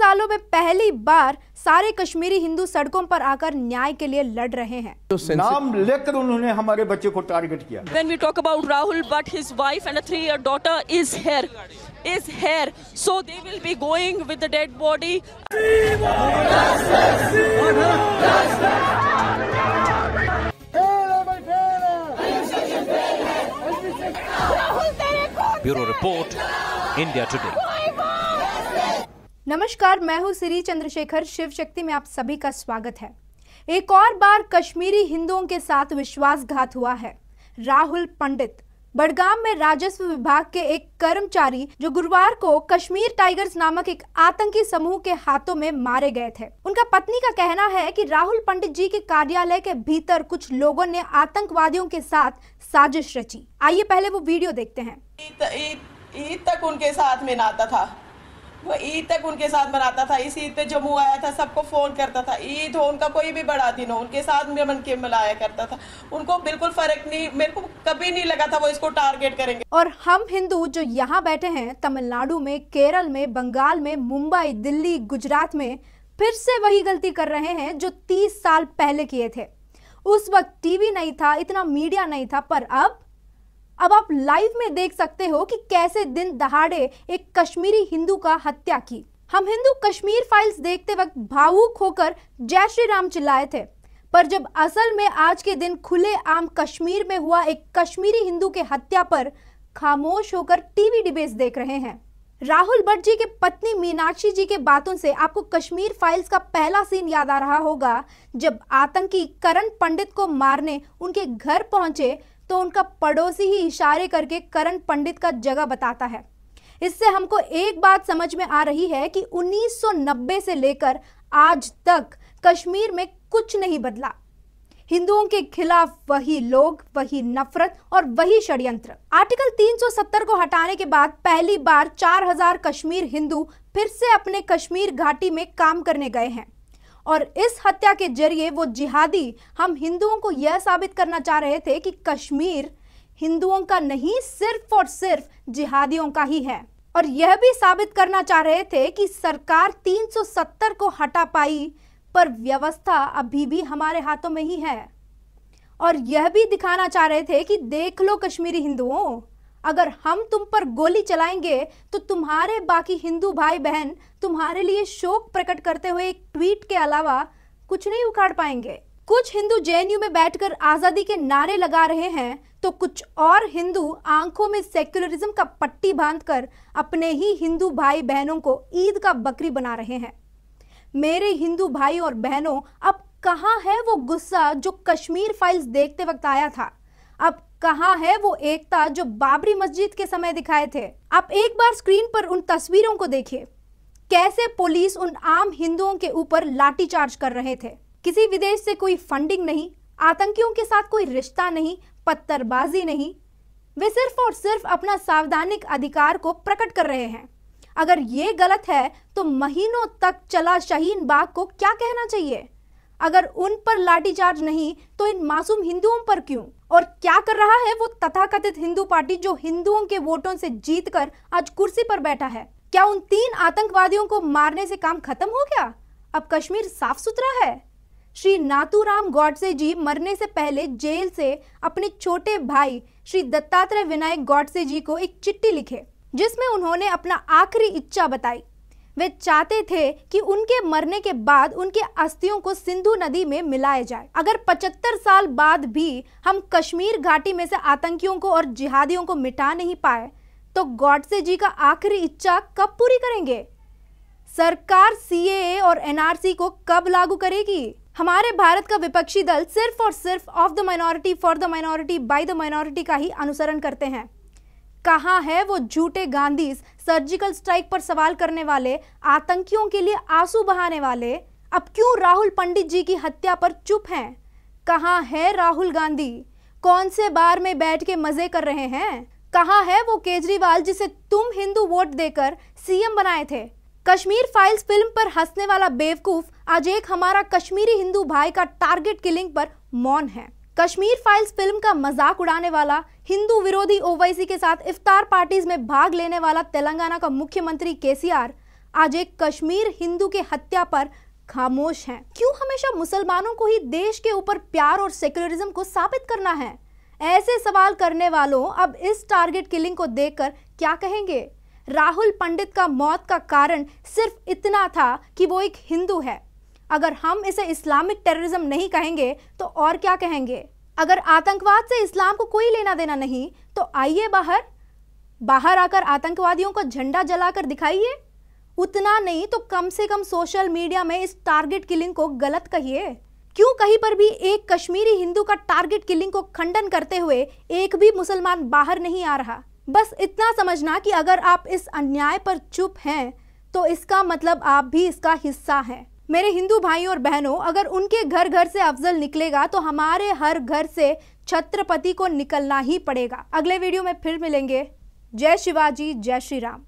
सालों में पहली बार सारे कश्मीरी हिंदू सड़कों पर आकर न्याय के लिए लड़ रहे हैं। नाम लेकर उन्होंने हमारे बच्चे को टारगेट किया। When we talk about Rahul, but his wife and a 3-year daughter is here, so they will be going with the dead body. Bureau Report, India Today। नमस्कार, मैं हूं श्री चंद्रशेखर। शिव शक्ति में आप सभी का स्वागत है। एक और बार कश्मीरी हिंदुओं के साथ विश्वासघात हुआ है। राहुल पंडित बड़गाम में राजस्व विभाग के एक कर्मचारी जो गुरुवार को कश्मीर टाइगर्स नामक एक आतंकी समूह के हाथों में मारे गए थे। उनका पत्नी का कहना है कि राहुल पंडित जी के कार्यालय के भीतर कुछ लोगों ने आतंकवादियों के साथ साजिश रची। आइए पहले वो वीडियो देखते हैं। ईद तक उनके साथ में नाता था, वो ईद तक उनके साथ मनाता था। इस ईद पे जम्मू आया था, सबको फोन करता था। ईद हो, उनका कोई भी बड़ा दिन हो, उनके साथ में मन के मिलाया करता था। उनको बिल्कुल फर्क नहीं, मेरे को कभी नहीं लगा था वो इसको टारगेट करेंगे। और हम हिंदू जो यहाँ बैठे हैं, तमिलनाडु में, केरल में, बंगाल में, मुंबई, दिल्ली, गुजरात में फिर से वही गलती कर रहे हैं जो 30 साल पहले किए थे। उस वक्त टीवी नहीं था, इतना मीडिया नहीं था, पर अब आप लाइव में देख सकते हो कि कैसे दिन दहाड़े एक कश्मीरी हिंदू का हत्या की। हम हिंदू कश्मीर फाइल्स देखते वक्त भावुक होकर जय श्री राम चिल्लाए थे, पर जब असल में आज के दिन खुले आम कश्मीर में हुआ एक कश्मीरी हिंदू के हत्या पर खामोश होकर टीवी डिबेट्स देख रहे हैं। राहुल भट्ट जी के पत्नी मीनाक्षी जी के बातों से आपको कश्मीर फाइल्स का पहला सीन याद आ रहा होगा, जब आतंकी करण पंडित को मारने उनके घर पहुंचे तो उनका पड़ोसी ही इशारे करके करण पंडित का जगह बताता है। इससे हमको एक बात समझ में आ रही है कि 1990 से लेकर आज तक कश्मीर में कुछ नहीं बदला। हिंदुओं के खिलाफ वही लोग, वही नफरत और वही षड्यंत्र। आर्टिकल 370 को हटाने के बाद पहली बार 4000 कश्मीर हिंदू फिर से अपने कश्मीर घाटी में काम करने गए हैं और इस हत्या के जरिए वो जिहादी हम हिंदुओं को यह साबित करना चाह रहे थे कि कश्मीर हिंदुओं का नहीं, सिर्फ और सिर्फ जिहादियों का ही है। और यह भी साबित करना चाह रहे थे कि सरकार 370 को हटा पाई, पर व्यवस्था अभी भी हमारे हाथों में ही है। और यह भी दिखाना चाह रहे थे कि देख लो कश्मीरी हिंदुओं, अगर हम तुम पर गोली चलाएंगे तो तुम्हारे बाकी हिंदू भाई बहन तुम्हारे लिए शोक प्रकट करते हुए एक ट्वीट के अलावा कुछ नहीं उखाड़ पाएंगे। कुछ हिंदू जेएनयू में बैठकर आजादी के नारे लगा रहे हैं, तो कुछ और हिंदू आंखों में सेक्युलरिज्म का पट्टी बांधकर अपने ही हिंदू भाई बहनों को ईद का बकरी बना रहे हैं। मेरे हिंदू भाई और बहनों, अब कहाँ है वो गुस्सा जो कश्मीर फाइल्स देखते वक्त आया था? अब कहाँ है वो एकता जो बाबरी मस्जिद के समय दिखाए थे? आप एक बार स्क्रीन पर उन तस्वीरों को देखिए, कैसे पुलिस उन आम हिंदुओं के ऊपर लाठीचार्ज कर रहे थे। किसी विदेश से कोई फंडिंग नहीं, आतंकियों के साथ कोई रिश्ता नहीं, पत्थरबाजी नहीं, वे सिर्फ और सिर्फ अपना संवैधानिक अधिकार को प्रकट कर रहे हैं। अगर ये गलत है तो महीनों तक चला शाहीन बाग को क्या कहना चाहिए? अगर उन पर लाठीचार्ज नहीं तो इन मासूम हिंदुओं पर क्यों? और क्या कर रहा है वो तथाकथित हिंदू पार्टी जो हिंदुओं के वोटों से जीतकर आज कुर्सी पर बैठा है? क्या उन 3 आतंकवादियों को मारने से काम खत्म हो गया? अब कश्मीर साफ सुथरा है? श्री नाथूराम गॉडसे जी मरने से पहले जेल से अपने छोटे भाई श्री दत्तात्रेय विनायक गॉडसे जी को एक चिट्ठी लिखे, जिसमें उन्होंने अपना आखिरी इच्छा बताई। वे चाहते थे कि उनके मरने के बाद उनके अस्थियों को सिंधु नदी में मिलाया जाए। अगर 75 साल बाद भी हम कश्मीर घाटी में से आतंकियों को और जिहादियों को मिटा नहीं पाए, तो गॉडसे जी का आखिरी इच्छा कब पूरी करेंगे? सरकार सीएए और एनआरसी को कब लागू करेगी? हमारे भारत का विपक्षी दल सिर्फ और सिर्फ of the minority, for the minority, by the minority का ही अनुसरण करते हैं। कहाँ है वो झूठे गांधीज, सर्जिकल स्ट्राइक पर सवाल करने वाले, आतंकियों के लिए आंसू बहाने वाले? अब क्यों राहुल पंडित जी की हत्या पर चुप हैं? कहाँ है राहुल गांधी? कौन से बार में बैठ के मजे कर रहे हैं? कहाँ है वो केजरीवाल जिसे तुम हिंदू वोट देकर सीएम बनाए थे? कश्मीर फाइल्स फिल्म पर हंसने वाला बेवकूफ आज एक हमारा कश्मीरी हिंदू भाई का टारगेट किलिंग पर मौन है। कश्मीर फाइल्स फिल्म का मजाक उड़ाने वाला, हिंदू विरोधी ओवैसी के साथ इफ्तार पार्टीज में भाग लेने वाला तेलंगाना का मुख्यमंत्री केसीआर आज एक कश्मीर हिंदू के हत्या पर खामोश हैं। क्यों हमेशा मुसलमानों को ही देश के ऊपर प्यार और सेक्युलरिज्म को साबित करना है? ऐसे सवाल करने वालों अब इस टारगेट किलिंग को देखकर क्या कहेंगे? राहुल पंडित का मौत का कारण सिर्फ इतना था कि वो एक हिंदू है। अगर हम इसे इस्लामिक टेररिज्म नहीं कहेंगे तो और क्या कहेंगे? अगर आतंकवाद से इस्लाम को कोई लेना देना नहीं तो आइए बाहर आकर आतंकवादियों को झंडा जलाकर दिखाइए। उतना नहीं तो कम से कम सोशल मीडिया में इस टारगेट किलिंग को गलत कहिए। क्यों कहीं पर भी एक कश्मीरी हिंदू का टारगेट किलिंग को खंडन करते हुए एक भी मुसलमान बाहर नहीं आ रहा? बस इतना समझना कि अगर आप इस अन्याय पर चुप हैं तो इसका मतलब आप भी इसका हिस्सा हैं। मेरे हिंदू भाइयों और बहनों, अगर उनके घर से अफजल निकलेगा तो हमारे हर घर से छत्रपति को निकलना ही पड़ेगा। अगले वीडियो में फिर मिलेंगे। जय शिवाजी, जय श्री राम।